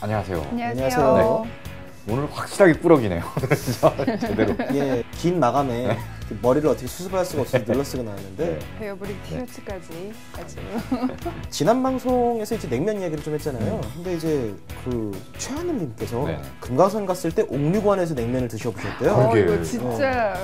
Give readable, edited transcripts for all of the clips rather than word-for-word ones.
안녕하세요. 안녕하세요. 네. 오늘 확실하게 꾸러기네요. 제대로. 예, 긴 마감에 네. 머리를 어떻게 수습할 수가 없어서 눌러 쓰고 나왔는데 베어브릭 티셔츠까지 아주 지난 방송에서 이제 냉면 이야기를 좀 했잖아요. 근데 이제 그 최하늘님께서 네. 금강산 갔을 때 옥류관에서 냉면을 드셔보셨대요. 그러게. 이거 진짜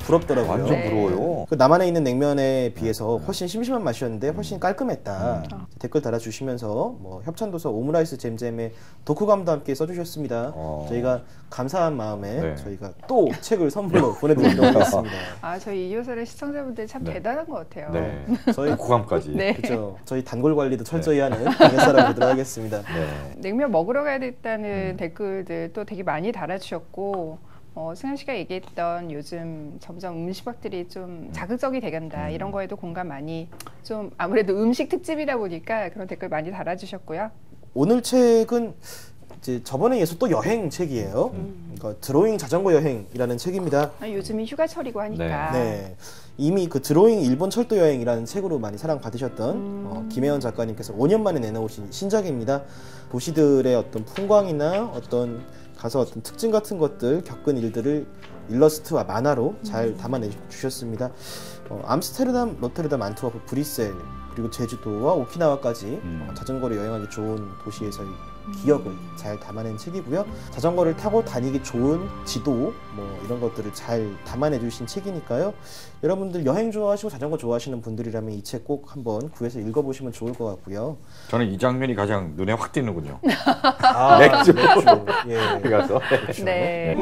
부럽더라고요. 완전 네. 부러워요. 그 남한에 있는 냉면에 비해서 훨씬 심심한 맛이었는데 훨씬 깔끔했다. 댓글 달아주시면서 뭐 협찬도서 오므라이스 잼잼에 독후감도 함께 써주셨습니다. 저희가 감사한 마음에 네. 저희가 또 책을 선물로 보내드리도록 하겠습니다. 저희 이효설의 시청자분들 참 네. 대단한 것 같아요. 네. 저희 고감까지. 네. 그렇죠. 저희 단골 관리도 철저히 하는 강의 사람 되도록 하겠습니다. 네. 냉면 먹으러 가야 됐다는 댓글들 또 되게 많이 달아주셨고 승현 씨가 얘기했던 요즘 점점 음식박들이 좀 자극적이 돼간다 이런 거에도 공감 많이 좀 아무래도 음식 특집이다 보니까 그런 댓글 많이 달아주셨고요. 오늘 책은 이제 저번에 이어서 또 여행 책이에요. 그러니까 드로잉 자전거 여행이라는 책입니다. 요즘이 휴가철이고 하니까 네. 이미 그 드로잉 일본 철도 여행이라는 책으로 많이 사랑받으셨던 김혜원 작가님께서 5년 만에 내놓으신 신작입니다. 도시들의 어떤 풍광이나 어떤 가서 어떤 특징 같은 것들, 겪은 일들을 일러스트와 만화로 잘 담아내 주셨습니다. 암스테르담, 로테르담, 안트워프, 브뤼셀 그리고 제주도와 오키나와까지 자전거로 여행하기 좋은 도시에서의 기억을 잘 담아낸 책이고요. 자전거를 타고 다니기 좋은 지도 뭐 이런 것들을 잘 담아내 주신 책이니까요. 여러분들 여행 좋아하시고 자전거 좋아하시는 분들이라면 이 책 꼭 한번 구해서 읽어보시면 좋을 것 같고요. 저는 이 장면이 가장 눈에 확 띄는군요. 맥주. 예. 가서. 네.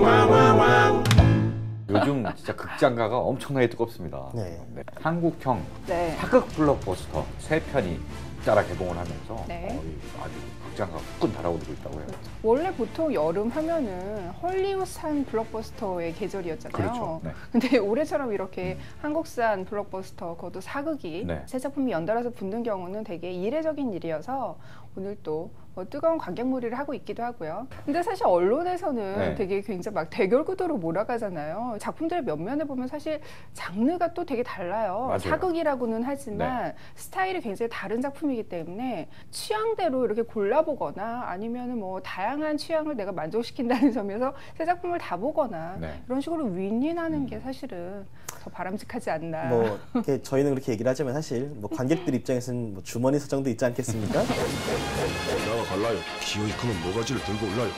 요즘 진짜 극장가가 엄청나게 뜨겁습니다. 네. 네. 한국형 네. 사극 블록버스터 3편이 따라 개봉을 하면서 네. 아주 극장가가 후끈 달아오르고 있다고 해요. 원래 보통 여름 하면은 헐리우드산 블록버스터의 계절이었잖아요. 그렇죠. 네. 근데 올해처럼 이렇게 한국산 블록버스터, 그것도 사극이 네. 새 작품이 연달아서 붙는 경우는 되게 이례적인 일이어서 오늘 또 뜨거운 관객몰이를 하고 있기도 하고요. 근데 사실 언론에서는 네. 되게 굉장히 막 대결 구도로 몰아가잖아요. 작품들의 면면에 보면 사실 장르가 또 되게 달라요. 맞아요. 사극이라고는 하지만 스타일이 굉장히 다른 작품이기 때문에 취향대로 이렇게 골라보거나 아니면은 뭐 다양한 취향을 내가 만족시킨다는 점에서 새 작품을 다 보거나 네. 이런 식으로 윈윈하는 게 사실은 더 바람직하지 않나. 뭐 이렇게 저희는 그렇게 얘기를 하지만 사실 뭐 관객들 입장에서는 뭐 주머니 사정도 있지 않겠습니까? 나와 갈라요. 기어이 크면 모가지를 들고 올라요.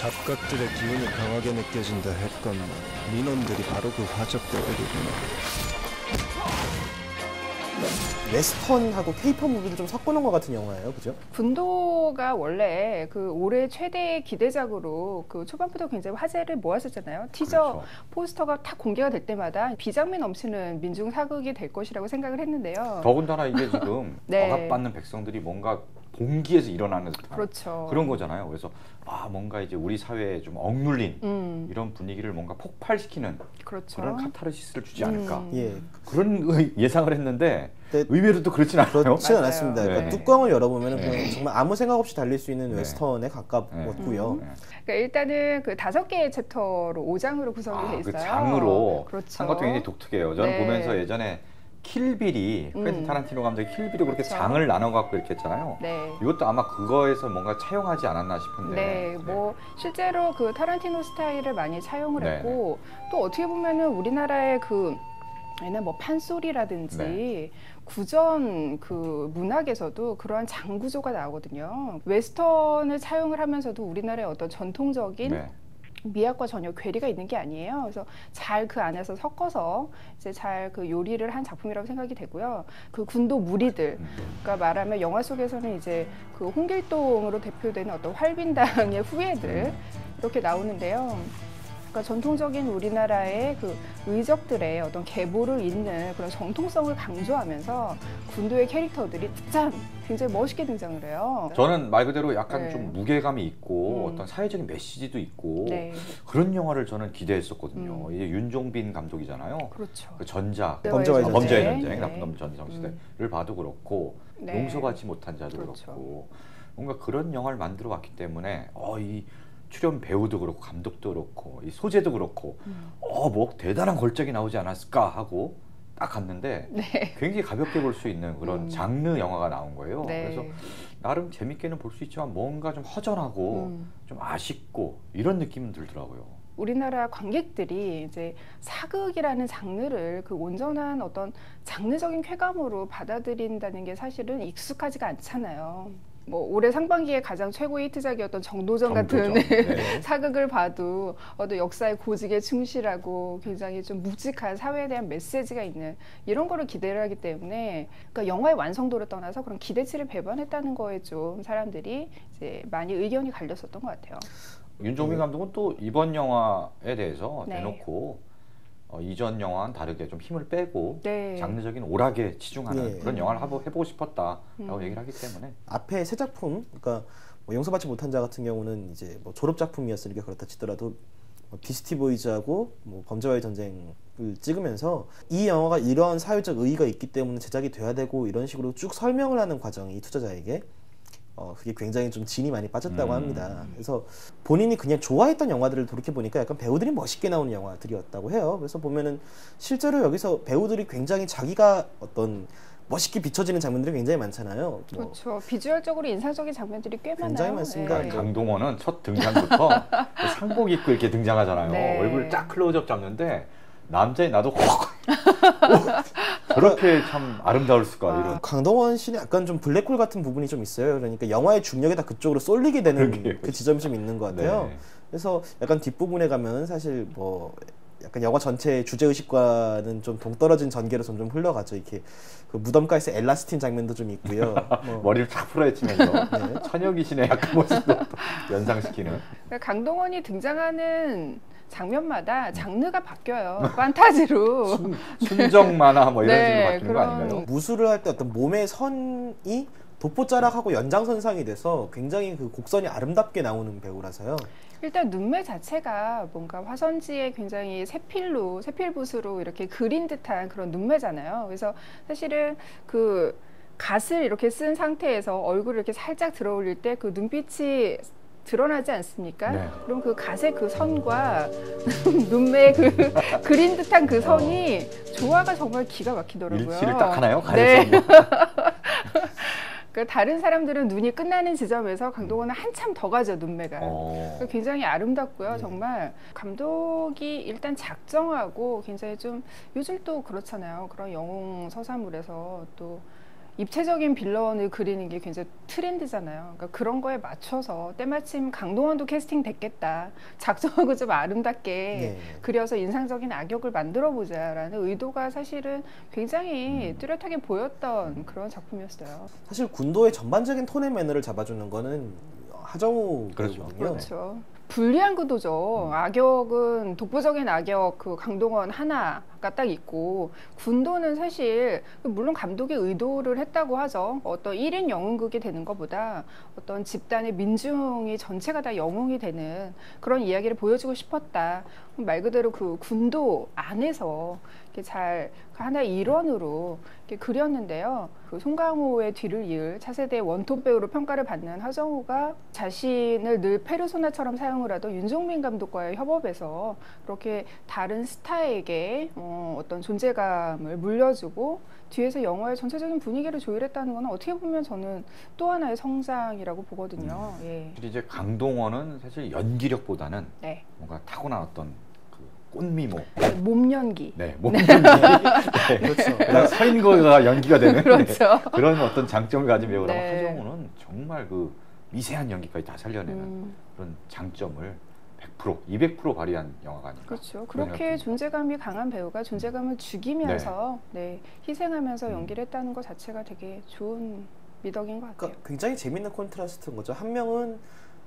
잡각들의 기운이 강하게 느껴진다 했건만 민원들이 바로 그 화적대들이구나. 웨스턴하고 케이팝 무비를 좀 섞어놓은 것 같은 영화예요, 그죠? 군도가 원래 그 올해 최대 기대작으로 그 초반부터 굉장히 화제를 모았었잖아요. 티저 그렇죠. 포스터가 탁 공개가 될 때마다 비장미 넘치는 민중 사극이 될 것이라고 생각을 했는데요. 더군다나 이게 지금 네. 억압받는 백성들이 뭔가 봉기에서 일어나는 듯한 그렇죠. 그런 거잖아요. 그래서 뭔가 이제 우리 사회에 좀 억눌린 이런 분위기를 뭔가 폭발시키는 그렇죠. 그런 카타르시스를 주지 않을까 예. 그런 예상을 했는데 네. 의외로 또 그렇진 않아요. 그렇진 맞아요. 않았습니다. 네. 그러니까 뚜껑을 열어보면 네. 그냥 정말 아무 생각 없이 달릴 수 있는 네. 웨스턴에 가깝고요. 네. 그러니까 일단은 그 5개의 챕터로 5장으로 구성이 돼 있어요. 그 장으로 그렇죠. 한 것도 굉장히 독특해요. 저는 네. 보면서 예전에 킬빌이 퀸틴 타란티노 감독이 킬빌이 그렇게 그렇죠. 장을 나눠 갖고 이렇게 했잖아요. 네. 이것도 아마 그거에서 뭔가 차용하지 않았나 싶은데. 네, 뭐 실제로 그 타란티노 스타일을 많이 차용을 네, 했고 또 어떻게 보면은 우리나라의 그 얘는 뭐 판소리라든지 네. 구전 그 문학에서도 그러한 장 구조가 나오거든요. 웨스턴을 차용을 하면서도 우리나라의 어떤 전통적인 네. 미학과 전혀 괴리가 있는 게 아니에요. 그래서 잘 그 안에서 섞어서 이제 잘 그 요리를 한 작품이라고 생각이 되고요. 그 군도 무리들, 그러니까 말하면 영화 속에서는 이제 그 홍길동으로 대표되는 어떤 활빈당의 후예들 이렇게 나오는데요. 그러니까 전통적인 우리나라의 그 의적들의 어떤 계보를 잇는 그런 정통성을 강조하면서 군도의 캐릭터들이 짠 굉장히 멋있게 등장을 해요. 저는 말 그대로 약간 네. 좀 무게감이 있고 어떤 사회적인 메시지도 있고 네. 그런 영화를 저는 기대했었거든요. 이게 윤종빈 감독이잖아요. 그렇죠. 그 전자, 범죄와의 전쟁. 범죄의 전쟁, 네. 나쁜 놈 전쟁 시대를 봐도 그렇고 네. 용서받지 못한 자도 그렇죠. 그렇고 뭔가 그런 영화를 만들어 왔기 때문에 이 출연 배우도 그렇고 감독도 그렇고 이 소재도 그렇고 뭐 대단한 걸작이 나오지 않았을까 하고 딱 갔는데 네. 굉장히 가볍게 볼 수 있는 그런 장르 영화가 나온 거예요. 네. 그래서 나름 재밌게는 볼 수 있지만 뭔가 좀 허전하고 좀 아쉽고 이런 느낌은 들더라고요. 우리나라 관객들이 이제 사극이라는 장르를 그 온전한 어떤 장르적인 쾌감으로 받아들인다는 게 사실은 익숙하지가 않잖아요. 뭐 올해 상반기에 가장 최고의 히트작이었던 정도전 같은 네. 사극을 봐도 어떤 역사의 고직에 충실하고 굉장히 좀 묵직한 사회에 대한 메시지가 있는 이런 거를 기대를 하기 때문에 그러니까 영화의 완성도를 떠나서 그런 기대치를 배반했다는 거에 좀 사람들이 이제 많이 의견이 갈렸었던 것 같아요. 윤종빈 감독은 또 이번 영화에 대해서 네. 대놓고 이전 영화와는 다르게 좀 힘을 빼고 네. 장르적인 오락에 치중하는 예. 그런 영화를 해보고 싶었다라고 얘기를 하기 때문에 앞에 세 작품, 그러니까 뭐 용서받지 못한 자 같은 경우는 이제 뭐 졸업 작품이었으니까 그렇다 치더라도 뭐 비스티 보이즈하고 뭐 범죄와의 전쟁을 찍으면서 이 영화가 이러한 사회적 의의가 있기 때문에 제작이 돼야 되고 이런 식으로 쭉 설명을 하는 과정이 투자자에게 그게 굉장히 좀 진이 많이 빠졌다고 합니다. 그래서 본인이 그냥 좋아했던 영화들을 돌이켜 보니까 약간 배우들이 멋있게 나오는 영화들이었다고 해요. 그래서 보면은 실제로 여기서 배우들이 굉장히 자기가 어떤 멋있게 비춰지는 장면들이 굉장히 많잖아요. 그렇죠. 비주얼적으로 인상적인 장면들이 꽤 많아요. 굉장히 많습니다. 네. 강동원은 첫 등장부터 상복 입고 이렇게 등장하잖아요. 네. 얼굴 쫙 클로즈업 잡는데 남자인 나도 확 저렇게 참 아름다울 수가 이런. 강동원 씨는 약간 좀 블랙홀 같은 부분이 좀 있어요. 그러니까 영화의 중력이 다 그쪽으로 쏠리게 되는 그러게요. 그 지점이 좀 있는 것 같아요. 네. 그래서 약간 뒷부분에 가면 사실 뭐 약간 영화 전체 주제의식과는 좀 동떨어진 전개로 점점 흘러가죠. 이렇게 그 무덤가에서 엘라스틴 장면도 좀 있고요. 뭐. 머리를 쫙 풀어헤치면서 처녀 귀신의 약간 모습도 연상시키는. 그러니까 강동원이 등장하는 장면마다 장르가 바뀌어요. 판타지로. 순정 만화 뭐 이런 네, 식으로 바뀌는 거 그런- 아닌가요? 무술을 할 때 어떤 몸의 선이 돋보자락하고 연장선상이 돼서 굉장히 그 곡선이 아름답게 나오는 배우라서요. 일단 눈매 자체가 뭔가 화선지에 굉장히 세필붓으로 이렇게 그린 듯한 그런 눈매잖아요. 그래서 사실은 그 갓을 이렇게 쓴 상태에서 얼굴을 이렇게 살짝 들어 올릴 때 그 눈빛이 드러나지 않습니까? 네. 그럼 그 갓의 그 선과 눈매의 그 그린 듯한 그 선이 조화가 정말 기가 막히더라고요. 일치를 딱 하나요? 네. 가에서 그 다른 사람들은 눈이 끝나는 지점에서 강동원은 한참 더 가죠, 눈매가. 굉장히 아름답고요. 네. 정말 감독이 일단 작정하고 굉장히 좀 요즘 또 그렇잖아요. 그런 영웅 서사물에서 또 입체적인 빌런을 그리는 게 굉장히 트렌드잖아요. 그러니까 그런 거에 맞춰서 때마침 강동원도 캐스팅 됐겠다. 작정하고 좀 아름답게 네. 그려서 인상적인 악역을 만들어 보자라는 의도가 사실은 굉장히 뚜렷하게 보였던 그런 작품이었어요. 사실 군도의 전반적인 톤의 매너를 잡아주는 거는 하정우 그렇죠. 배우거든요. 그렇죠. 불리한 구도죠. 악역은 독보적인 악역 그 강동원 하나가 딱 있고 군도는 사실 물론 감독이 의도를 했다고 하죠. 어떤 1인 영웅극이 되는 것보다 어떤 집단의 민중이 전체가 다 영웅이 되는 그런 이야기를 보여주고 싶었다. 말 그대로 그 군도 안에서 이렇게 잘 하나의 일원으로 이렇게 그렸는데요. 그 송강호의 뒤를 이을 차세대 원톱 배우로 평가를 받는 하정우가 자신을 늘 페르소나처럼 사용을 하던 윤종빈 감독과의 협업에서 그렇게 다른 스타에게 어떤 존재감을 물려주고 뒤에서 영화의 전체적인 분위기를 조율했다는 건 어떻게 보면 저는 또 하나의 성장이라고 보거든요. 예. 이제 강동원은 사실 연기력보다는 네. 뭔가 타고난 어떤 그 꽃미모, 몸 연기. 네, 몸 연기, 네. 그렇죠. 그다음 서인 거가 연기가 되는 그렇죠. 네, 그런 어떤 장점을 가진 배우라면 네. 하정우는 정말 그 미세한 연기까지 다 살려내는 그런 장점을 100%, 200% 발휘한 영화가 아닌가. 그렇죠. 그런 그렇게 생각이 존재감이 강한 배우가 존재감을 죽이면서 희생하면서 연기를 했다는 것 자체가 되게 좋은 미덕인 것 같아요. 그러니까 굉장히 재밌는 콘트라스트인 거죠. 한 명은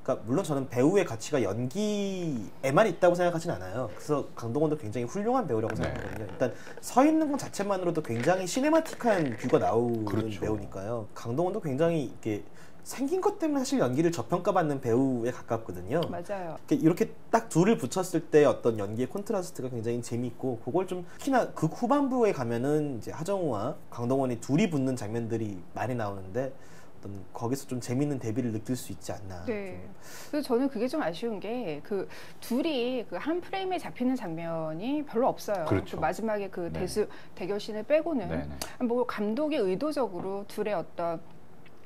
그러니까 물론 저는 배우의 가치가 연기에만 있다고 생각하진 않아요. 그래서 강동원도 굉장히 훌륭한 배우라고 네. 생각하거든요. 일단 서 있는 것 자체만으로도 굉장히 시네마틱한 뷰가 나오는 그렇죠. 배우니까요. 강동원도 굉장히 이렇게 생긴 것 때문에 사실 연기를 저평가받는 배우에 가깝거든요. 맞아요. 이렇게 딱 둘을 붙였을 때 어떤 연기의 콘트라스트가 굉장히 재밌고 그걸 좀 특히나 극 후반부에 가면은 이제 하정우와 강동원이 둘이 붙는 장면들이 많이 나오는데 어떤 거기서 좀 재밌는 대비를 느낄 수 있지 않나. 네. 그래서 저는 그게 좀 아쉬운 게 그 둘이 그 한 프레임에 잡히는 장면이 별로 없어요. 그렇죠. 그 마지막에 그 네. 대결신을 빼고는 네네. 뭐 감독이 의도적으로 둘의 어떤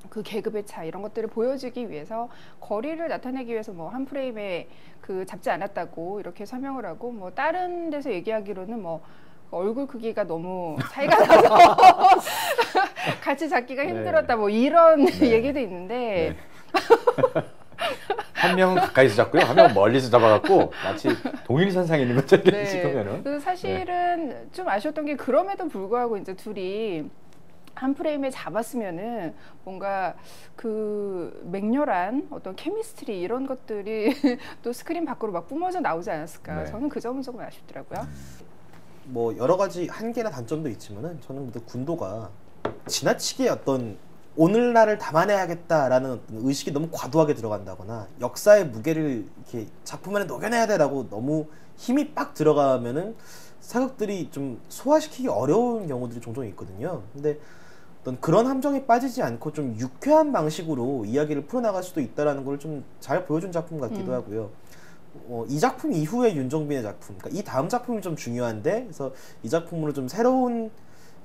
그 계급의 차 이런 것들을 보여주기 위해서 거리를 나타내기 위해서 뭐 한 프레임에 그 잡지 않았다고 이렇게 설명을 하고 뭐 다른 데서 얘기하기로는 뭐 얼굴 크기가 너무 차이가 나서 같이 잡기가 힘들었다 뭐 이런 네. 얘기도 있는데 네. 한 명은 가까이서 잡고요, 한 명은 멀리서 잡아갖고 마치 동일선상에 있는 것처럼 네. 찍으면은. 그래서 사실은 좀 아쉬웠던 게 그럼에도 불구하고 이제 둘이 한 프레임에 잡았으면은 뭔가 그 맹렬한 어떤 케미스트리 이런 것들이 또 스크린 밖으로 막 뿜어져 나오지 않았을까. 네. 저는 그 점은 조금 아쉽더라고요. 뭐 여러 가지 한계나 단점도 있지만은 저는 모두 군도가 지나치게 어떤 오늘날을 담아내야겠다라는 어떤 의식이 너무 과도하게 들어간다거나 역사의 무게를 이렇게 작품 안에 녹여내야 돼라고 너무 힘이 빡 들어가면은 사극들이 좀 소화시키기 어려운 경우들이 종종 있거든요. 근데 어떤 그런 함정에 빠지지 않고 좀 유쾌한 방식으로 이야기를 풀어나갈 수도 있다라는 걸 좀 잘 보여준 작품 같기도 하고요. 이 작품 이후의 윤종빈의 작품, 그러니까 이 다음 작품이 좀 중요한데, 그래서 이 작품으로 좀 새로운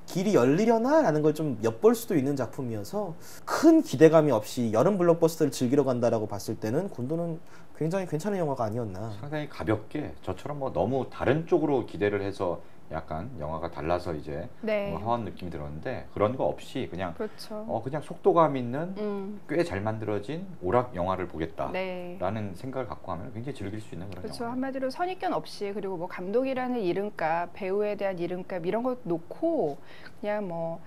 길이 열리려나라는 걸 좀 엿볼 수도 있는 작품이어서 큰 기대감이 없이 여름 블록버스터를 즐기러 간다라고 봤을 때는 군도는 굉장히 괜찮은 영화가 아니었나. 상당히 가볍게 저처럼 뭐 너무 다른 쪽으로 기대를 해서 약간 영화가 달라서 이제 네. 하원 느낌이 들었는데 그런 거 없이 그냥 그렇죠. 그냥 속도감 있는 꽤 잘 만들어진 오락 영화를 보겠다라는 네. 생각을 갖고 하면 굉장히 즐길 수 있는 그런 그렇죠. 영화. 한마디로 선입견 없이 그리고 뭐 감독이라는 이름값, 배우에 대한 이름값 이런 거 놓고 그냥 뭐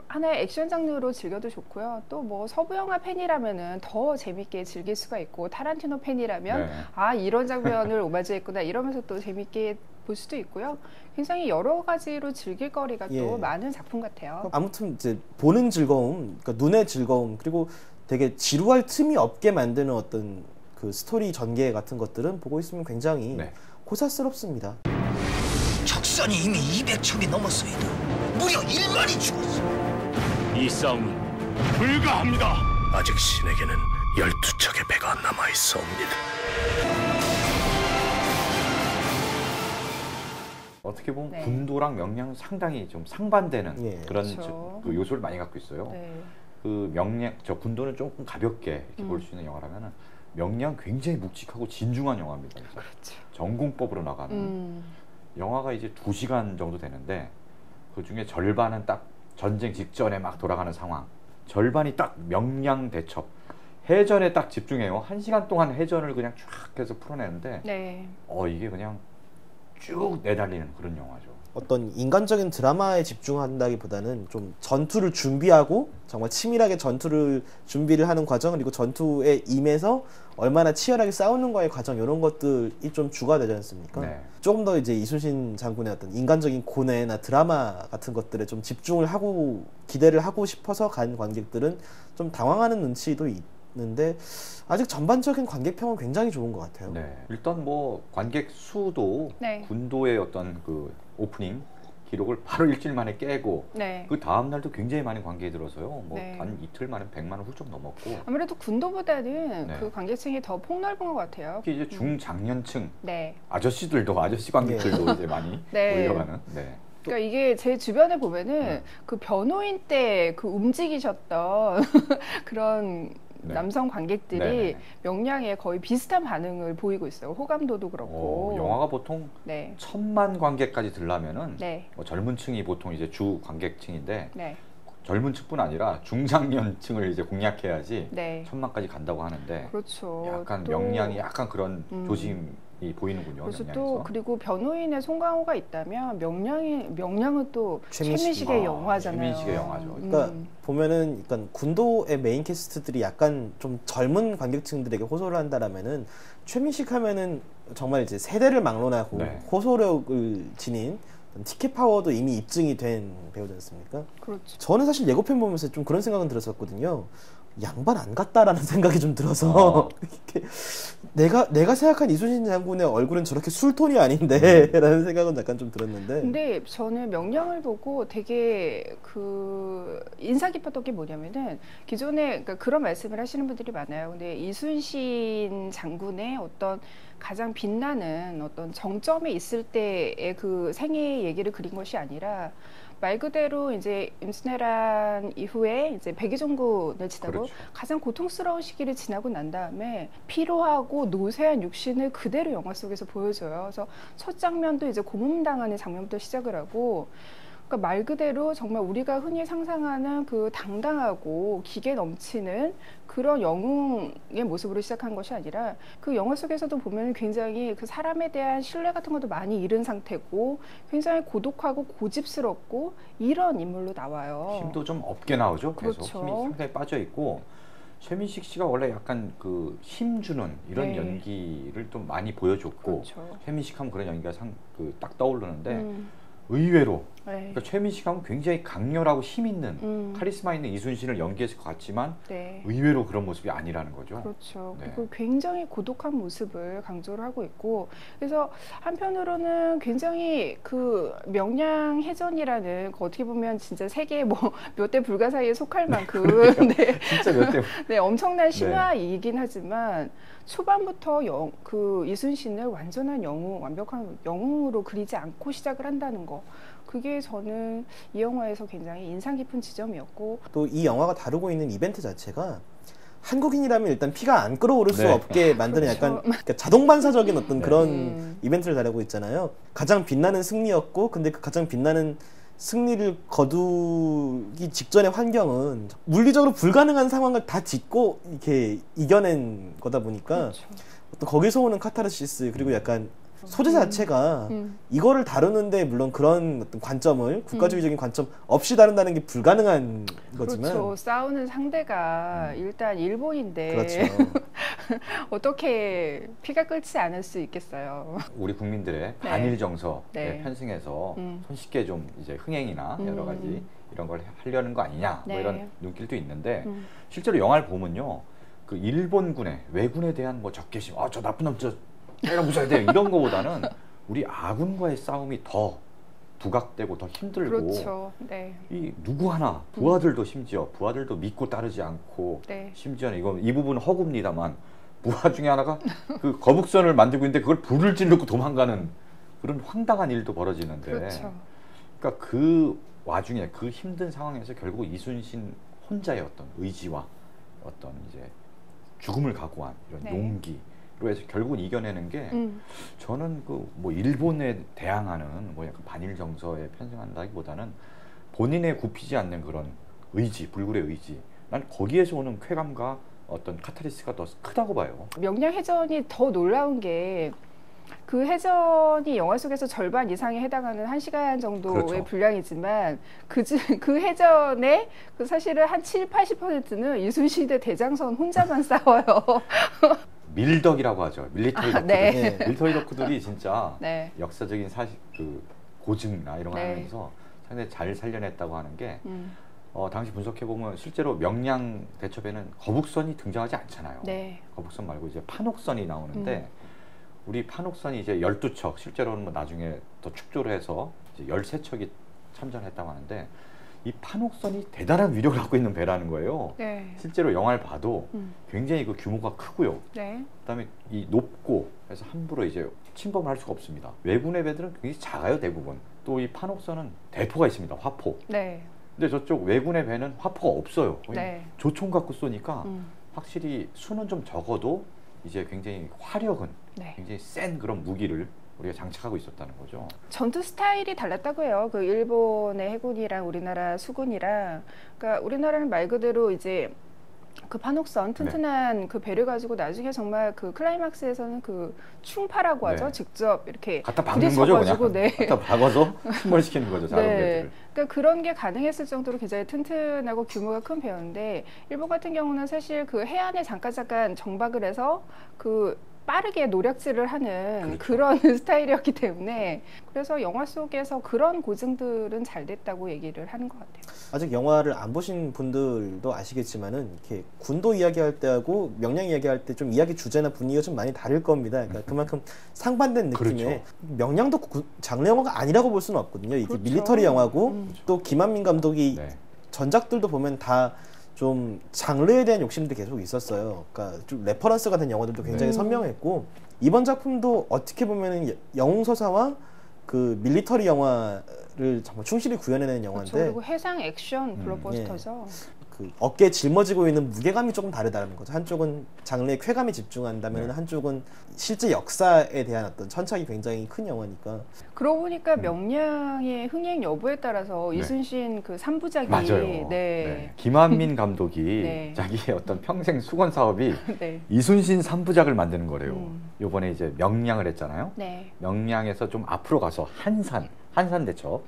하나의 액션 장르로 즐겨도 좋고요. 또 뭐 서부 영화 팬이라면은 더 재밌게 즐길 수가 있고 타란티노 팬이라면 네. 아 이런 장면을 오마주했구나 이러면서 또 재밌게 볼 수도 있고요. 굉장히 여러 가지로 즐길 거리가 예. 또 많은 작품 같아요. 아무튼 이제 보는 즐거움, 그러니까 눈의 즐거움, 그리고 되게 지루할 틈이 없게 만드는 어떤 그 스토리 전개 같은 것들은 보고 있으면 굉장히 네. 고사스럽습니다. 적선이 이미 200척이 넘었소이다. 무려 1만이 죽었어. 이 싸움은 불가합니다. 아직 신에게는 12척의 배가 남아있사옵니다. 어떻게 보면 네. 군도랑 명량은 상당히 좀 상반되는 예. 그런 그렇죠. 그 요소를 많이 갖고 있어요. 네. 그 군도는 조금 가볍게 이렇게 볼 수 있는 영화라면은 명량 굉장히 묵직하고 진중한 영화입니다. 그래서 그렇죠. 전공법으로 나가는 영화가 이제 2시간 정도 되는데 그 중에 절반은 딱 전쟁 직전에 막 돌아가는 상황, 절반이 딱 명량 대첩 해전에 딱 집중해요. 1시간 동안 해전을 그냥 쫙 해서 풀어내는데 네. 이게 그냥 쭉 내달리는 그런 영화죠. 어떤 인간적인 드라마에 집중한다기보다는 좀 전투를 준비하고 정말 치밀하게 전투를 준비를 하는 과정, 그리고 전투에 임해서 얼마나 치열하게 싸우는가의 과정, 이런 것들이 좀 주가 되지 않습니까? 네. 조금 더 이제 이순신 장군의 어떤 인간적인 고뇌나 드라마 같은 것들에 좀 집중을 하고 기대를 하고 싶어서 간 관객들은 좀 당황하는 눈치도 있는데 아직 전반적인 관객평은 굉장히 좋은 것 같아요. 네. 일단 뭐 관객 수도 네. 군도의 어떤 그 오프닝 기록을 바로 일주일 만에 깨고 네. 그 다음 날도 굉장히 많은 관객이 들어서요. 뭐 네. 단 이틀 만에 100만을 훌쩍 넘었고. 아무래도 군도보다는 네. 그 관객층이 더 폭넓은 것 같아요. 특히 이제 중장년층 네. 아저씨 관객들도 이제 많이 네. 몰려가는. 네. 그러니까 이게 제 주변에 보면은 그 변호인 때 그 움직이셨던 그런 네. 남성 관객들이 네네네. 명량에 거의 비슷한 반응을 보이고 있어요. 호감도도 그렇고. 영화가 보통 네. 1000만 관객까지 들려면은 네. 뭐 젊은 층이 보통 이제 주 관객층인데 네. 젊은 층뿐 아니라 중장년층을 이제 공략해야지 네. 1000만까지 간다고 하는데 그렇죠. 약간 또 명량이 약간 그런 조심이 보이는군요. 그래서 명량에서. 또 그리고 변호인의 송강호가 있다면 명량은 또 최민식. 최민식의 영화잖아요. 최민식의 영화죠. 그러니까 보면은 약간 군도의 메인 캐스트들이 약간 좀 젊은 관객층들에게 호소를 한다라면은 최민식 하면은 정말 이제 세대를 막론하고 네. 호소력을 지닌 티켓 파워도 이미 입증이 된 배우지 않습니까? 그렇죠. 저는 사실 예고편 보면서 좀 그런 생각은 들었었거든요. 양반 안 같다라는 생각이 좀 들어서 이렇게 내가 생각한 이순신 장군의 얼굴은 저렇게 술톤이 아닌데 라는 생각은 약간 좀 들었는데 근데 저는 명량을 보고 되게 그 인상 깊었던 게 뭐냐면은 기존에 그러니까 그런 말씀을 하시는 분들이 많아요. 근데 이순신 장군의 어떤 가장 빛나는 어떤 정점에 있을 때의 그 생애 얘기를 그린 것이 아니라 말 그대로 이제 임진왜란 이후에 이제 백의종군을 지나고 그렇죠. 가장 고통스러운 시기를 지나고 난 다음에 피로하고 노쇠한 육신을 그대로 영화 속에서 보여줘요. 그래서 첫 장면도 이제 고문당하는 장면부터 시작을 하고, 그러니까 말 그대로 정말 우리가 흔히 상상하는 그 당당하고 기계 넘치는 그런 영웅의 모습으로 시작한 것이 아니라 그 영화 속에서도 보면 굉장히 그 사람에 대한 신뢰 같은 것도 많이 잃은 상태고 굉장히 고독하고 고집스럽고 이런 인물로 나와요. 힘도 좀 없게 나오죠. 계속 그렇죠. 힘이 상당히 빠져 있고 최민식 씨가 원래 약간 그 힘주는 이런 네. 연기를 좀 많이 보여줬고 그렇죠. 최민식 하면 그런 연기가 딱 떠오르는데 의외로 네. 그러니까 최민식 하면 굉장히 강렬하고 힘 있는 카리스마 있는 이순신을 연기했을 것 같지만 네. 의외로 그런 모습이 아니라는 거죠. 그렇죠. 네. 그리고 굉장히 고독한 모습을 강조를 하고 있고, 그래서 한편으로는 굉장히 그 명량해전이라는 그 어떻게 보면 진짜 세계 뭐 몇 대 불가 사이에 속할 만큼 네. 진짜 몇 대. 네, 엄청난 신화이긴 하지만 초반부터 그 이순신을 완전한 영웅, 완벽한 영웅으로 그리지 않고 시작을 한다는 거. 그게 저는 이 영화에서 굉장히 인상 깊은 지점이었고, 또 이 영화가 다루고 있는 이벤트 자체가 한국인이라면 일단 피가 안 끓어오를 수 네. 없게 만드는 그렇죠. 약간 그러니까 자동 반사적인 어떤 네. 그런 이벤트를 다루고 있잖아요. 가장 빛나는 승리였고, 근데 그 가장 빛나는 승리를 거두기 직전의 환경은 물리적으로 불가능한 상황을 다 딛고 이렇게 이겨낸 거다 보니까 그렇죠. 어떤 거기서 오는 카타르시스, 그리고 약간 소재 자체가 이거를 다루는데 물론 그런 어떤 관점을 국가주의적인 관점 없이 다룬다는 게 불가능한 거지만 그렇죠. 싸우는 상대가 일단 일본인데 그렇죠. 어떻게 피가 끓지 않을 수 있겠어요. 우리 국민들의 네. 반일 정서에 네. 편승해서 손쉽게 좀 이제 흥행이나 여러 가지 이런 걸 하려는 거 아니냐 네. 뭐 이런 눈길도 있는데 실제로 영화를 보면요, 그 일본군의 외군에 대한 뭐 적개심, 저 나쁜 놈 내가 무서워야 돼 이런 거보다는 우리 아군과의 싸움이 더 부각되고 더 힘들고 그렇죠. 네. 이 누구 하나 부하들도 심지어 부하들도 믿고 따르지 않고 네. 심지어는 이 부분은 허구입니다만 부하 중에 하나가 그 거북선을 만들고 있는데 그걸 불을 찌르고 도망가는 그런 황당한 일도 벌어지는데 그렇죠. 그러니까 그 와중에 그 힘든 상황에서 결국 이순신 혼자의 어떤 의지와 어떤 이제 죽음을 각오한 이런 네. 용기로 해서 결국은 이겨내는 게 저는 그 뭐 일본에 대항하는 뭐 약간 반일 정서에 편승한다기보다는 본인의 굽히지 않는 그런 의지, 불굴의 의지, 난 거기에서 오는 쾌감과 어떤 카타르시스가 더 크다고 봐요. 명량해전이 더 놀라운 게 그 해전이 영화 속에서 절반 이상에 해당하는 1시간 정도의 그렇죠. 분량이지만 그 해전에 그 사실은 한 70~80%는 이순신 대 대장선 혼자만 싸워요. 밀덕이라고 하죠. 밀리터리 덕후들. 네. 밀리터리 덕후들이 진짜 네. 역사적인 그 고증이나 이런 거 네. 하면서 상당히 잘 살려냈다고 하는 게 당시 분석해보면 실제로 명량 대첩에는 거북선이 등장하지 않잖아요. 네. 거북선 말고 이제 판옥선이 나오는데 우리 판옥선이 이제 12척, 실제로는 뭐 나중에 더 축조를 해서 이제 13척이 참전했다고 하는데 이 판옥선이 대단한 위력을 갖고 있는 배라는 거예요. 네. 실제로 영화를 봐도 굉장히 그 규모가 크고요. 네. 그다음에 이 높고 해서 함부로 이제 침범을 할 수가 없습니다. 왜군의 배들은 굉장히 작아요, 대부분. 또 이 판옥선은 대포가 있습니다, 화포. 네. 근데 저쪽 왜군의 배는 화포가 없어요. 네. 조총 갖고 쏘니까 확실히 수는 좀 적어도 이제 굉장히 화력은 네. 굉장히 센 그런 무기를 우리가 장착하고 있었다는 거죠. 전투 스타일이 달랐다고 해요. 그 일본의 해군이랑 우리나라 수군이랑. 그러니까 우리나라는 말 그대로 이제 그 판옥선 튼튼한 그 배를 가지고 나중에 정말 그 클라이막스에서는 그 충파라고 하죠. 네. 직접 이렇게 갖다 박는 거죠, 그냥. 부딪혀가지고, 네. 갖다 박아서 침몰시키는 거죠, 작은 네. 배들을. 그러니까 그런 게 가능했을 정도로 굉장히 튼튼하고 규모가 큰 배였는데 일본 같은 경우는 사실 그 해안에 잠깐 정박을 해서 그 빠르게 노략질을 하는 그런 스타일이었기 때문에 그래서 영화 속에서 그런 고증들은 잘 됐다고 얘기를 하는 것 같아요. 아직 영화를 안 보신 분들도 아시겠지만은 이렇게 군도 이야기할 때하고 명량 이야기할 때 좀 이야기 주제나 분위기가 좀 많이 다를 겁니다. 그러니까 그만큼 상반된 느낌의 그렇죠. 명량도 장르 영화가 아니라고 볼 수는 없거든요. 이게 그렇죠. 밀리터리 영화고 또 김한민 감독이 네. 전작들도 보면 다 좀 장르에 대한 욕심도 계속 있었어요. 그러니까 좀 레퍼런스가 된 영화들도 굉장히 선명했고 이번 작품도 어떻게 보면은 영웅서사와 그 밀리터리 영화를 정말 충실히 구현해낸 영화인데 그렇죠. 그리고 해상 액션 블록버스터죠. 그 어깨에 짊어지고 있는 무게감이 조금 다르다는 거죠. 한쪽은 장르의 쾌감에 집중한다면 한쪽은 실제 역사에 대한 어떤 천착이 굉장히 큰 영화니까. 그러고 보니까 명량의 흥행 여부에 따라서 네. 이순신 그 3부작이 맞아요. 네. 김한민 감독이 네. 자기의 어떤 평생 수건 사업이 네. 이순신 3부작을 만드는 거래요. 요번에 이제 명량을 했잖아요. 네. 명량에서 좀 앞으로 가서 한산 대첩.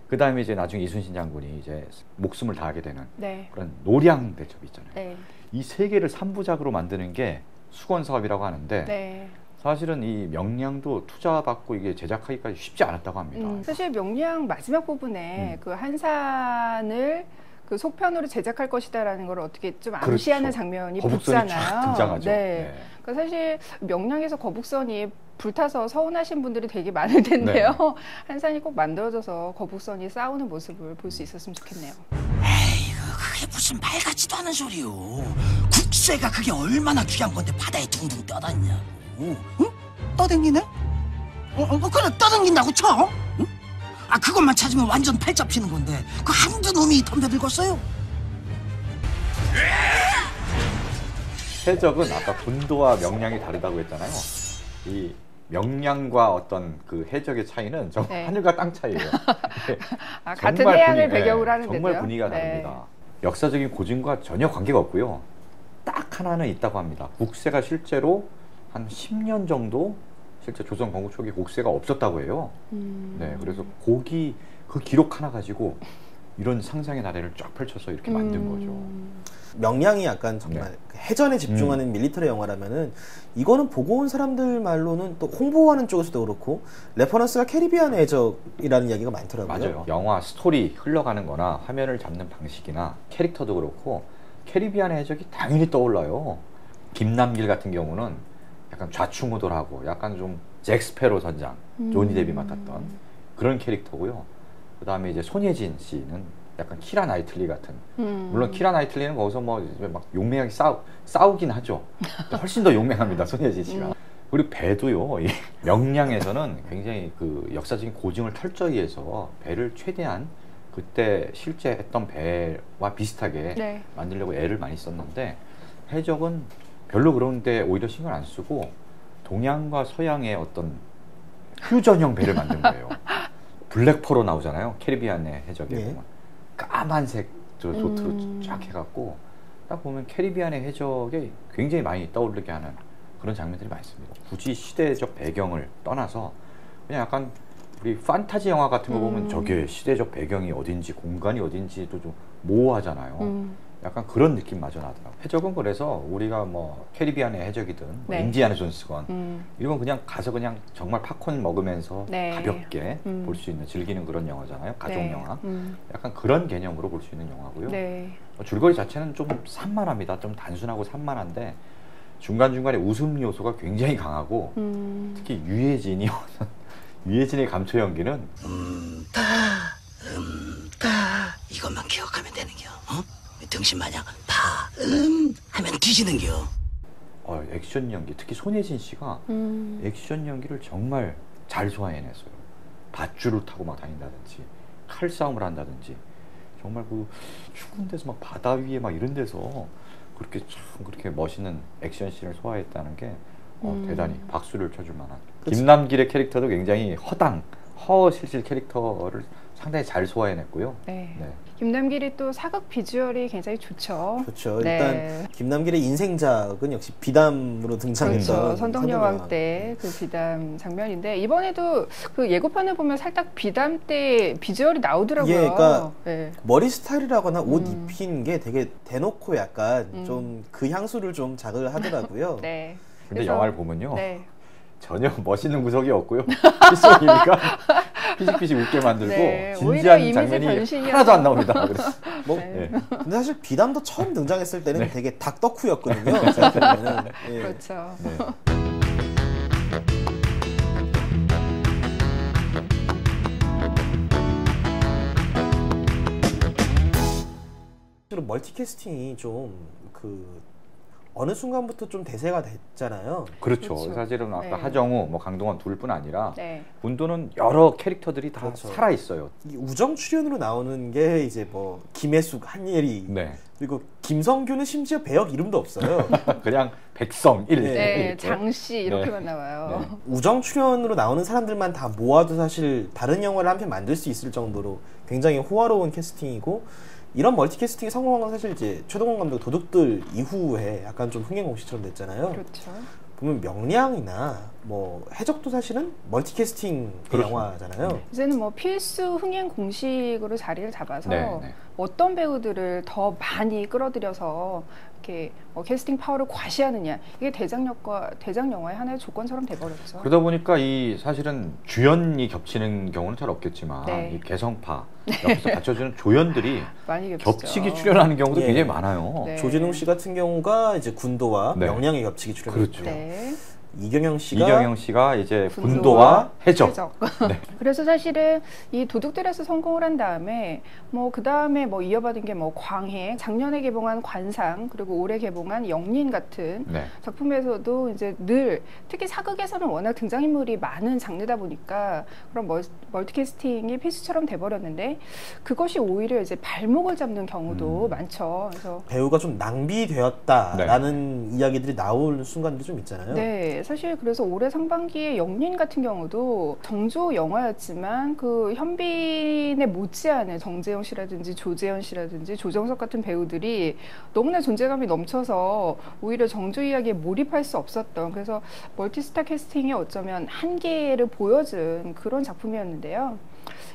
그 다음에 이제 나중에 이순신 장군이 이제 목숨을 다하게 되는 네. 그런 노량 대첩이 있잖아요. 네. 이 세 개를 3부작으로 만드는 게 수건 사업이라고 하는데 네. 사실은 이 명량도 투자받고 이게 제작하기까지 쉽지 않았다고 합니다. 사실 명량 마지막 부분에 그 한산을 그 속편으로 제작할 것이다라는 걸 어떻게 좀 암시하는 그렇죠. 장면이 거북선이 붙잖아요. 쫙 등장하죠. 네. 네. 그러니까 사실 명량에서 거북선이 불타서 서운하신 분들이 되게 많을 텐데요. 네. 한산이 꼭 만들어져서 거북선이 싸우는 모습을 볼 수 있었으면 좋겠네요. 그게 무슨 말 같지도 않은 소리요. 국세가 그게 얼마나 귀한 건데 바다에 둥둥 떠다니냐고. 응? 떠댕기네? 그래 떠댕긴다고 쳐. 응? 아 그것만 찾으면 완전 팔 잡히는 건데 그 한두 놈이 덤벼들겠어요? 해적은 아까 군도와 명량이 다르다고 했잖아요. 이 명량과 어떤 그 해적의 차이는 정말 네. 하늘과 땅 차이예요. 아, 같은 정말 해안을 분위- 배경으로 하는데도요. 정말 분위기가 네. 다릅니다. 역사적인 고증과 전혀 관계가 없고요. 딱 하나는 있다고 합니다. 국세가 실제로 한 10년 정도 실제 조선 건국 초기 국세가 없었다고 해요. 네, 그래서 그 기록 하나 가지고 이런 상상의 나래를 쫙 펼쳐서 이렇게 만든 거죠. 명량이 약간 정말 해전에 집중하는 밀리터리 영화라면은 이거는 보고 온 사람들 말로는 또 홍보하는 쪽에서도 그렇고 레퍼런스가 캐리비안 해적이라는 이야기가 많더라고요. 맞아요. 영화 스토리 흘러가는 거나 화면을 잡는 방식이나 캐릭터도 그렇고 캐리비안 해적이 당연히 떠올라요. 김남길 같은 경우는 약간 좌충우돌하고 약간 좀 잭스페로 선장, 조니 데비 맡았던 그런 캐릭터고요. 그 다음에 이제 손예진 씨는 약간 키라 나이틀리 같은. 물론 키라 나이틀리는 거기서 뭐 막 용맹하게 싸우긴 하죠. 훨씬 더 용맹합니다, 손예진 씨가. 그리고 배도요. 이 명량에서는 굉장히 그 역사적인 고증을 철저히 해서 배를 최대한 그때 실제 했던 배와 비슷하게 네. 만들려고 애를 많이 썼는데 해적은 별로 그런데 오히려 신경 안 쓰고 동양과 서양의 어떤 퓨전형 배를 만든 거예요. 블랙포로 나오잖아요. 캐리비안의 해적에 네. 보면 까만색 도트로 쫙 해갖고 딱 보면 캐리비안의 해적에 굉장히 많이 떠오르게 하는 그런 장면들이 많습니다. 굳이 시대적 배경을 떠나서 그냥 약간 우리 판타지 영화 같은 거 보면 저게 시대적 배경이 어딘지 공간이 어딘지도 좀 모호하잖아요. 약간 그런 느낌마저 나더라고요. 해적은 그래서 우리가 뭐 캐리비안의 해적이든 뭐 네. 인디아나 존스건 이런 건 그냥 가서 그냥 정말 팝콘 먹으면서 네. 가볍게 볼 수 있는 즐기는 그런 영화잖아요. 가족 네. 영화. 약간 그런 개념으로 볼 수 있는 영화고요. 네. 줄거리 자체는 좀 산만합니다. 좀 단순하고 산만한데 중간중간에 웃음 요소가 굉장히 강하고 특히 유해진의 감초 연기는 이것만 기억하면 되는겨. 어? 등신 마냥 하면 뒤지는겨. 액션 연기, 특히 손예진 씨가 액션 연기를 정말 잘 소화해냈어요. 밧줄을 타고 막 다닌다든지 칼싸움을 한다든지 정말 그 추운 데서 막 바다 위에 막 이런 데서 그렇게 멋있는 액션씬을 소화했다는 게 대단히 박수를 쳐줄 만한. 김남길의 캐릭터도 굉장히 허실실 캐릭터를 상당히 잘 소화해냈고요. 네. 네. 김남길이 또 사극 비주얼이 굉장히 좋죠. 그렇죠. 네. 일단 김남길의 인생작은 역시 비담으로 등장했던 그렇죠. 선덕여왕 때 그 비담 장면인데 이번에도 그 예고편을 보면 살짝 비담 때 비주얼이 나오더라고요. 예, 그러니까 네. 머리 스타일이라거나 옷 입힌 게 되게 대놓고 약간 좀 그 향수를 좀 자극을 하더라고요. 네. 근데 영화를 보면요. 네. 전혀 멋있는 구석이 없고요. 필성이니까 피식피식 웃게 만들고 네, 오히려 진지한 이미지 장면이 변신이어서. 하나도 안 나옵니다. 그래서 뭐 네. 네. 근데 사실 비담도 처음 등장했을 때는 네. 되게 닭덕후였거든요. 생각해보면은. 예. 그렇죠. 네. 실제로 멀티캐스팅이 좀 그 어느 순간부터 좀 대세가 됐잖아요. 그렇죠. 그렇죠. 사실은 아까 네. 하정우, 뭐 강동원 둘뿐 아니라 네. 군도는 여러 캐릭터들이 다 그렇죠. 살아 있어요. 이 우정 출연으로 나오는 게 이제 뭐 김혜숙, 한예리 네. 그리고 김성규는 심지어 배역 이름도 없어요. 그냥 백성 1. 네, 장씨 이렇게만 나와요. 네. 우정 출연으로 나오는 사람들만 다 모아도 사실 다른 영화를 한 편 만들 수 있을 정도로 굉장히 호화로운 캐스팅이고 이런 멀티캐스팅이 성공한 건 사실 이제 최동원 감독 도둑들 이후에 약간 좀 흥행공시처럼 됐잖아요. 그렇죠. 보면 명량이나 뭐 해적도 사실은 멀티캐스팅 그렇죠. 영화잖아요. 이제는 뭐 필수 흥행 공식으로 자리를 잡아서 네, 네. 어떤 배우들을 더 많이 끌어들여서 이렇게 캐스팅 파워를 과시하느냐 이게 대장 영화의 하나의 조건처럼 돼버렸죠. 그러다 보니까 이 사실은 주연이 겹치는 경우는 잘 없겠지만 네. 이 개성파 옆에서 받쳐주는 조연들이 많이 겹치죠. 겹치기 출연하는 경우도 예. 굉장히 많아요. 네. 조진웅 씨 같은 경우가 이제 군도와 네. 명량의 겹치기 출연했죠. 그렇죠. 네. 이경영 씨가 이경영 씨가 이제 군도와 군도와 해적. 네. 그래서 사실은 이 도둑들에서 성공을 한 다음에 뭐 그 다음에 뭐 이어받은 게 뭐 광해, 작년에 개봉한 관상, 그리고 올해 개봉한 영린 같은 네. 작품에서도 이제 늘 특히 사극에서는 워낙 등장인물이 많은 장르다 보니까 그런 멀티캐스팅이 필수처럼 돼버렸는데 그것이 오히려 이제 발목을 잡는 경우도 많죠. 그래서 배우가 좀 낭비되었다라는 이야기들이 나올 순간도 좀 있잖아요. 네, 사실 그래서 올해 상반기에 영린 같은 경우도 정조 영화였지만 그 현빈에 못지않은 정재영 씨라든지 조재현 씨라든지 조정석 같은 배우들이 너무나 존재감이 넘쳐서 오히려 정조 이야기에 몰입할 수 없었던 그래서 멀티스타 캐스팅이 어쩌면 한계를 보여준 그런 작품이었는데요.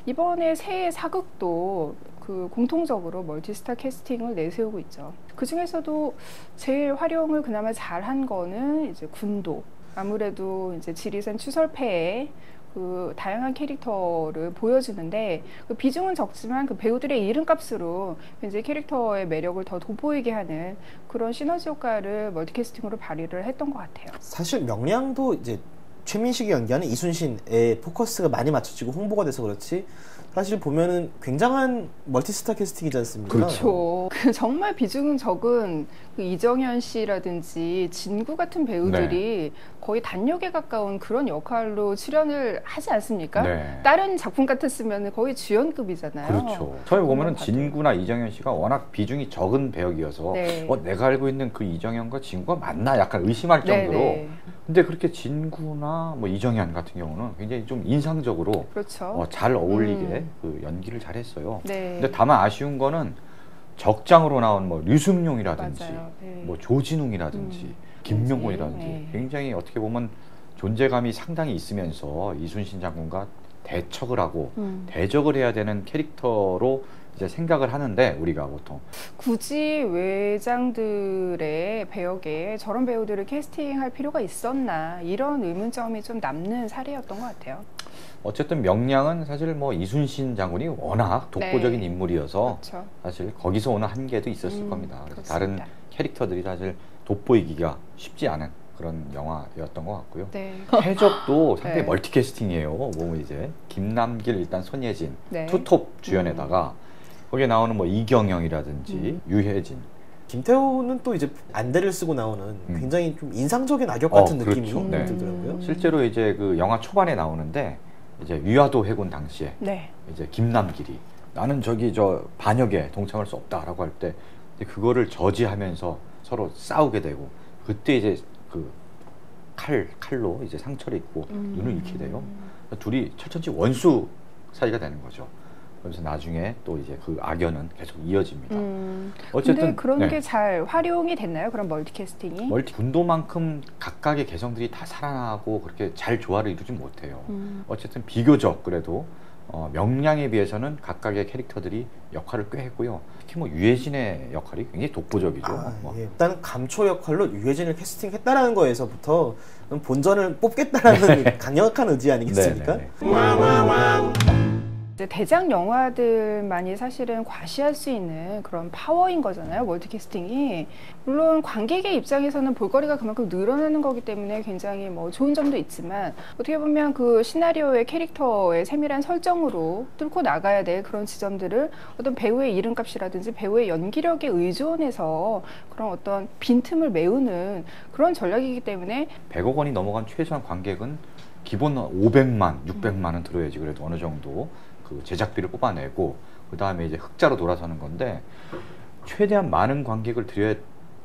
이번에 새해 사극도 그 공통적으로 멀티스타 캐스팅을 내세우고 있죠. 그 중에서도 제일 활용을 그나마 잘한 거는 이제 군도. 아무래도 이제 지리산 추설패에 그 다양한 캐릭터를 보여주는데 그 비중은 적지만 그 배우들의 이름값으로 이제 캐릭터의 매력을 더 돋보이게 하는 그런 시너지 효과를 멀티캐스팅으로 발휘를 했던 것 같아요. 사실 명량도 이제 최민식이 연기하는 이순신에 포커스가 많이 맞춰지고 홍보가 돼서 그렇지 사실 보면은 굉장한 멀티스타 캐스팅이지 않습니까? 그렇죠. 그 정말 비중은 적은 그 이정현 씨라든지 진구 같은 배우들이 거의 단역에 가까운 그런 역할로 출연을 하지 않습니까? 네. 다른 작품 같았으면 거의 주연급이잖아요. 그렇죠. 처음에 보면은 봐도. 진구나 이정현 씨가 워낙 비중이 적은 배역이어서 네. 내가 알고 있는 그 이정현과 진구가 맞나 약간 의심할 정도로. 네. 근데 그렇게 진구나 뭐 이정현 같은 경우는 굉장히 좀 인상적으로 그렇죠. 잘 어울리게 그 연기를 잘했어요. 네. 근데 다만 아쉬운 거는 적장으로 나온 뭐 류승룡이라든지 맞아요. 네. 뭐 조진웅이라든지 김명곤이라든지 네. 굉장히 어떻게 보면 존재감이 상당히 있으면서 이순신 장군과 대척을 하고 대적을 해야 되는 캐릭터로 이제 생각을 하는데 우리가 보통 굳이 외장들의 배역에 저런 배우들을 캐스팅할 필요가 있었나 이런 의문점이 좀 남는 사례였던 것 같아요. 어쨌든 명량은 사실 뭐 이순신 장군이 워낙 독보적인 네. 인물이어서 그렇죠. 사실 거기서 오는 한계도 있었을 겁니다. 그래서 다른 그렇습니다. 캐릭터들이 사실 돋보이기가 쉽지 않은 그런 영화였던 것 같고요. 네. 해적도 상당히 네. 멀티캐스팅이에요. 뭐 이제 김남길 일단 손예진 네. 투톱 주연에다가 거기에 나오는 뭐 이경영이라든지 유혜진 김태호는 또 이제 안대를 쓰고 나오는 굉장히 좀 인상적인 악역 같은 느낌이 그렇죠. 네. 들더라고요. 실제로 이제 그 영화 초반에 나오는데 이제 위화도 해군 당시에 네. 이제 김남길이 나는 저기 저 반역에 동참할 수 없다라고 할 때 그거를 저지하면서 서로 싸우게 되고 그때 이제 그 칼로 이제 상처를 입고 눈을 잃게 돼요. 둘이 철천지 원수 사이가 되는 거죠. 그래서 나중에 또 이제 그 악연은 계속 이어집니다. 어쨌든 근데 그런 네. 게 잘 활용이 됐나요? 그런 멀티캐스팅이? 군도만큼 각각의 개성들이 다 살아나고 그렇게 잘 조화를 이루지 못해요. 어쨌든 비교적 그래도 명량에 비해서는 각각의 캐릭터들이 역할을 꽤 했고요. 특히 뭐 유해진의 역할이 굉장히 독보적이죠. 예. 일단 감초 역할로 유해진을 캐스팅했다라는 거에서부터 본전을 뽑겠다라는 강력한 의지 아니겠습니까? 이제 대작 영화들만이 사실은 과시할 수 있는 그런 파워인 거잖아요. 멀티캐스팅이. 물론 관객의 입장에서는 볼거리가 그만큼 늘어나는 거기 때문에 굉장히 뭐 좋은 점도 있지만 어떻게 보면 그 시나리오의 캐릭터의 세밀한 설정으로 뚫고 나가야 될 그런 지점들을 어떤 배우의 이름값이라든지 배우의 연기력에 의존해서 그런 어떤 빈틈을 메우는 그런 전략이기 때문에 100억 원이 넘어간 최소한 관객은 기본 500만, 600만은 들어야지 그래도 어느 정도 그 제작비를 뽑아내고 그 다음에 이제 흑자로 돌아서는 건데 최대한 많은 관객을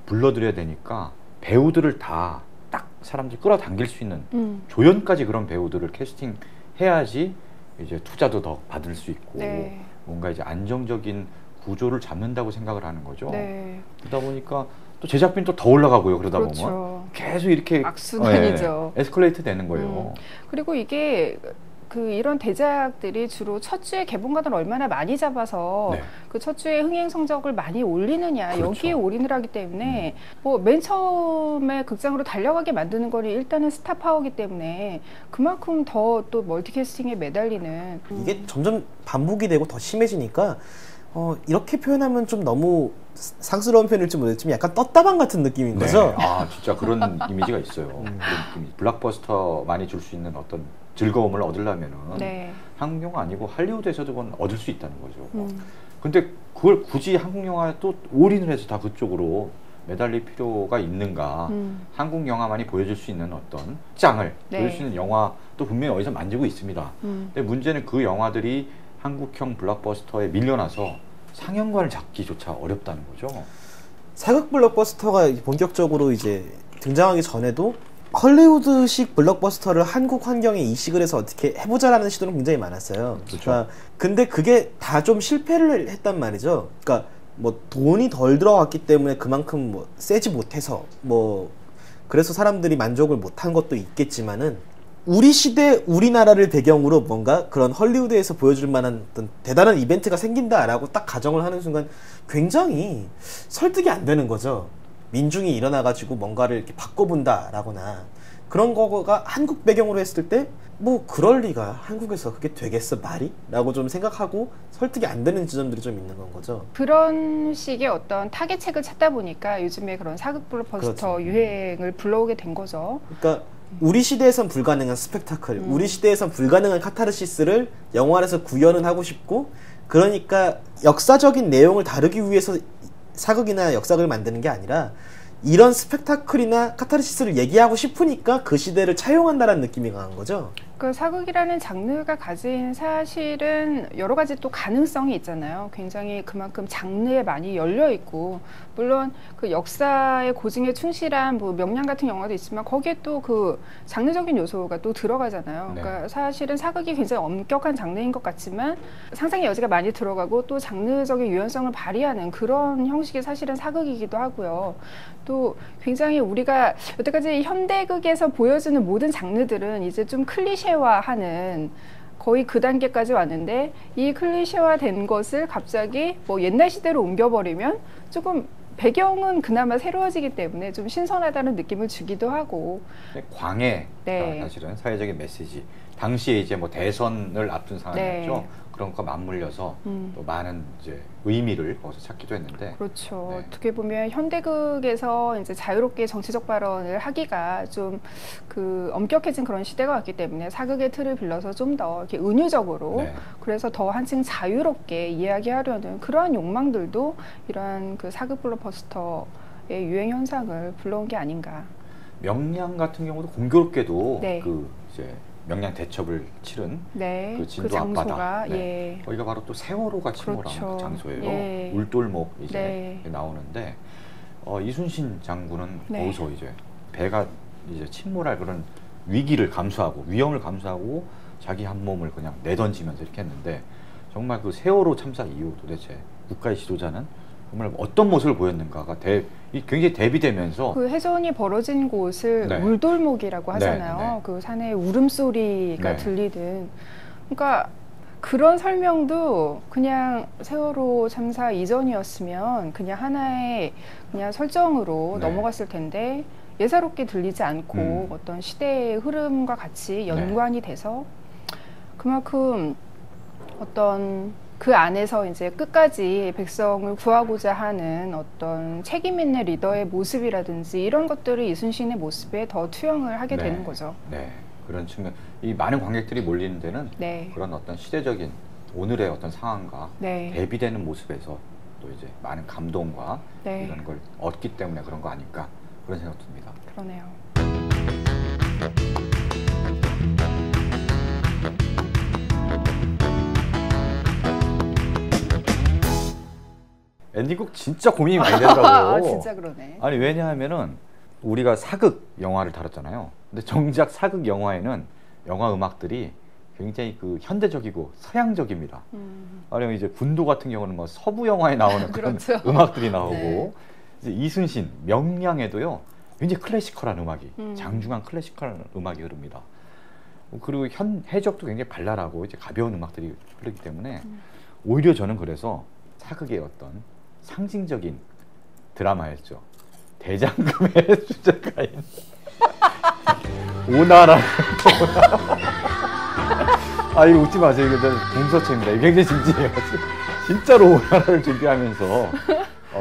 불러들여야 되니까 배우들을 다 딱 사람들 끌어당길 수 있는 조연까지 그런 배우들을 캐스팅해야지 이제 투자도 더 받을 수 있고 네. 뭔가 이제 안정적인 구조를 잡는다고 생각을 하는 거죠. 네. 그러다 보니까 또 제작비는 또 더 올라가고요. 그러다 그렇죠. 보면 계속 이렇게 악순환이죠. 에스컬레이트 되는 거예요. 그리고 이게 이런 대작들이 주로 첫 주에 개봉가를 얼마나 많이 잡아서 네. 그 첫 주에 흥행 성적을 많이 올리느냐 그렇죠. 여기에 올인을 하기 때문에 뭐 맨 처음에 극장으로 달려가게 만드는 거는 일단은 스타 파워기 때문에 그만큼 더 또 멀티캐스팅에 매달리는 이게 점점 반복이 되고 더 심해지니까 이렇게 표현하면 좀 너무 상스러운 표현일지 모르겠지만 약간 떴다방 같은 느낌인 거죠. 아 진짜 그런 이미지가 있어요. 그런 느낌이. 블록버스터 많이 줄 수 있는 어떤 즐거움을 얻으려면은 네. 한국 영화 아니고 할리우드에서도 그건 얻을 수 있다는 거죠. 근데 그걸 굳이 한국 영화에 또 올인을 해서 다 그쪽으로 매달릴 필요가 있는가? 한국 영화만이 보여줄 수 있는 어떤 장을 네. 보여줄 수 있는 영화도 분명히 어디서 만들고 있습니다. 근데 문제는 그 영화들이 한국형 블록버스터에 밀려나서 상영관을 잡기조차 어렵다는 거죠. 사극 블록버스터가 본격적으로 이제 등장하기 전에도 헐리우드식 블록버스터를 한국 환경에 이식을 해서 어떻게 해보자라는 시도는 굉장히 많았어요. 그렇죠. 그러니까 근데 그게 다 좀 실패를 했단 말이죠. 그러니까 뭐 돈이 덜 들어갔기 때문에 그만큼 뭐 세지 못해서 뭐 그래서 사람들이 만족을 못한 것도 있겠지만은 우리 시대 우리나라를 배경으로 뭔가 그런 헐리우드에서 보여줄 만한 어떤 대단한 이벤트가 생긴다라고 딱 가정을 하는 순간 굉장히 설득이 안 되는 거죠. 민중이 일어나가지고 뭔가를 이렇게 바꿔본다라거나 그런 거가 한국 배경으로 했을 때 뭐 그럴 리가 한국에서 그게 되겠어 말이? 라고 좀 생각하고 설득이 안 되는 지점들이 좀 있는 건 거죠. 그런 식의 어떤 타겟책을 찾다 보니까 요즘에 그런 사극 블록버스터 그렇죠. 유행을 불러오게 된 거죠. 그러니까 우리 시대에선 불가능한 스펙타클, 우리 시대에선 불가능한 카타르시스를 영화 안에서 구현은 하고 싶고 그러니까 역사적인 내용을 다루기 위해서 사극이나 역사극을 만드는 게 아니라 이런 스펙타클이나 카타르시스를 얘기하고 싶으니까 그 시대를 차용한다는 느낌이 강한 거죠. 그 사극이라는 장르가 가진 사실은 여러 가지 또 가능성이 있잖아요. 굉장히 그만큼 장르에 많이 열려 있고 물론 그 역사의 고증에 충실한 뭐 명량 같은 영화도 있지만 거기에 또 그 장르적인 요소가 또 들어가잖아요. 네. 그러니까 사실은 사극이 굉장히 엄격한 장르인 것 같지만 상상의 여지가 많이 들어가고 또 장르적인 유연성을 발휘하는 그런 형식의 사실은 사극이기도 하고요. 또 굉장히 우리가 여태까지 현대극에서 보여주는 모든 장르들은 이제 좀 클리셰화하는 거의 그 단계까지 왔는데 이 클리셰화된 것을 갑자기 뭐 옛날 시대로 옮겨버리면 조금 배경은 그나마 새로워지기 때문에 좀 신선하다는 느낌을 주기도 하고 광해가 네. 사실은 사회적인 메시지. 당시에 이제 뭐 대선을 앞둔 상황이었죠. 네. 그런 것과 맞물려서 또 많은 이제 의미를 거기서 찾기도 했는데. 그렇죠. 네. 어떻게 보면 현대극에서 이제 자유롭게 정치적 발언을 하기가 좀 그 엄격해진 그런 시대가 왔기 때문에 사극의 틀을 빌려서 좀 더 이렇게 은유적으로 네. 그래서 더 한층 자유롭게 이야기하려는 그러한 욕망들도 이러한 그 사극 블록버스터의 유행 현상을 불러온 게 아닌가. 명량 같은 경우도 공교롭게도 네. 그 이제 명량 대첩을 치른 네. 그 진도 앞바다. 장소가 네. 예. 거기가 바로 또 세월호가 침몰한 그렇죠. 그 장소예요. 예. 울돌목 이제 네. 나오는데 이순신 장군은 네. 거기서 이제 배가 이제 침몰할 그런 위기를 감수하고 위험을 감수하고 자기 한 몸을 그냥 내던지면서 이렇게 했는데 정말 그 세월호 참사 이후 도대체 국가의 지도자는 정말 어떤 모습을 보였는가가 굉장히 대비되면서 그 해전이 벌어진 곳을 네. 울돌목이라고 하잖아요. 네, 네. 그 산에 울음소리가 네. 들리든. 그러니까 그런 설명도 그냥 세월호 참사 이전이었으면 그냥 하나의 그냥 설정으로 네. 넘어갔을 텐데 예사롭게 들리지 않고 어떤 시대의 흐름과 같이 연관이 돼서 그만큼 어떤 그 안에서 이제 끝까지 백성을 구하고자 하는 어떤 책임 있는 리더의 모습이라든지 이런 것들을 이순신의 모습에 더 투영을 하게 네. 되는 거죠. 네, 그런 측면. 이 많은 관객들이 몰리는 데는 네. 그런 어떤 시대적인 오늘의 어떤 상황과 네. 대비되는 모습에서 또 이제 많은 감동과 네. 이런 걸 얻기 때문에 그런 거 아닐까 그런 생각 듭니다. 그러네요. 엔딩곡 진짜 고민이 많이 되더라고요. 아, 진짜 그러네. 아니 왜냐하면은 우리가 사극 영화를 다뤘잖아요. 근데 정작 사극 영화에는 영화 음악들이 굉장히 그 현대적이고 서양적입니다. 아니면 이제 군도 같은 경우는 뭐 서부 영화에 나오는 그런 그렇죠. 음악들이 나오고 네. 이제 이순신 명량에도요 굉장히 클래시컬한 음악이 장중한 클래시컬한 음악이 흐릅니다. 그리고 해적도 굉장히 발랄하고 이제 가벼운 음악들이 흐르기 때문에 오히려 저는 그래서 사극의 어떤 상징적인 드라마였죠. 대장금의 주제가인 오나라. 아 이거 웃지 마세요. 이거 공서체입니다. 이게 굉장히 진지해요. 진짜로 오나라를 준비하면서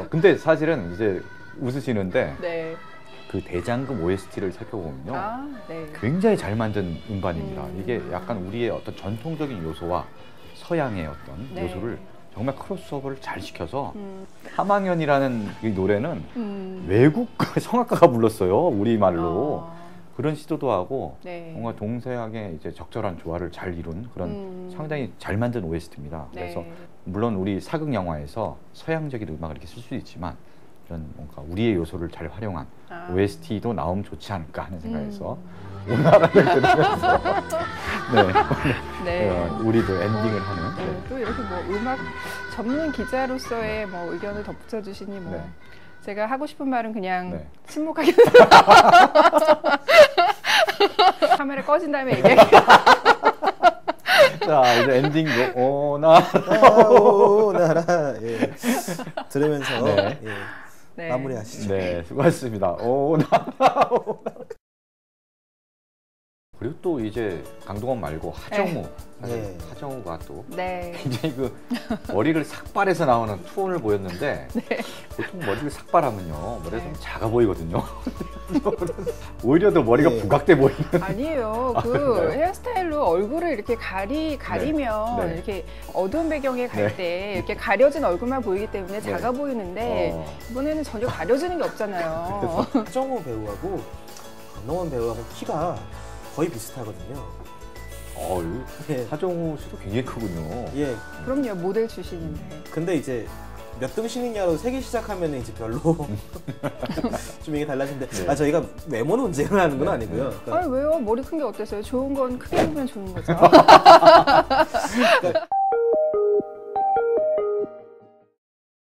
근데 사실은 이제 웃으시는데 네. 그 대장금 OST를 살펴보면요 아, 네. 굉장히 잘 만든 음반입니다. 이게 약간 우리의 어떤 전통적인 요소와 서양의 어떤 네. 요소를 정말 크로스오버를 잘 시켜서 함양연이라는 이 노래는 외국 성악가가 불렀어요. 우리말로. 그런 시도도 하고 네. 뭔가 동서양의 이제 적절한 조화를 잘 이룬 그런 상당히 잘 만든 OST입니다. 그래서 네. 물론 우리 사극 영화에서 서양적인 음악을 이렇게 쓸 수 있지만 이런 뭔가 우리의 요소를 잘 활용한 OST도 나오면 좋지 않을까 하는 생각에서 오나라를 들으면서 네. 우리도 엔딩을 하는 네, 또 이렇게 뭐 음악 전문 기자로서의 뭐 의견을 덧붙여 주시니 뭐 네. 제가 하고 싶은 말은 그냥 네. 침묵하게 카메라 꺼진 다음에 얘기할게요. 자 이제 엔딩도 오나라 오나라 예. 들으면서 네. 예. 네. 마무리하시죠. 네 수고하셨습니다. 오나라 그리고 또 이제 강동원 말고 하정우 네. 하정우가 또 네. 굉장히 그 머리를 삭발해서 나오는 투혼을 보였는데 보통 머리를 삭발하면요 머리가 좀 작아 보이거든요. 오히려 더 머리가 네. 부각돼 보이는. 아니에요. 그 그런가요? 헤어스타일로 얼굴을 이렇게 가리면 네. 이렇게 어두운 배경에 갈 네. 때 이렇게 가려진 얼굴만 보이기 때문에 작아 보이는데 이번에는 전혀 가려지는 게 없잖아요. 하정우 배우하고 강동원 배우하고 키가 거의 비슷하거든요. 예. 하정우 씨도 굉장히 크군요. 예. 그럼요. 모델 출신인데. 근데 이제 몇 등 신인냐로 세기 시작하면 이제 별로 좀 이게 달라진데 네. 저희가 외모 논쟁을 하는 건 아니고요. 그러니까 아니 왜요? 머리 큰 게 어땠어요? 좋은 건 크게 보면 좋은 거죠. 그러니까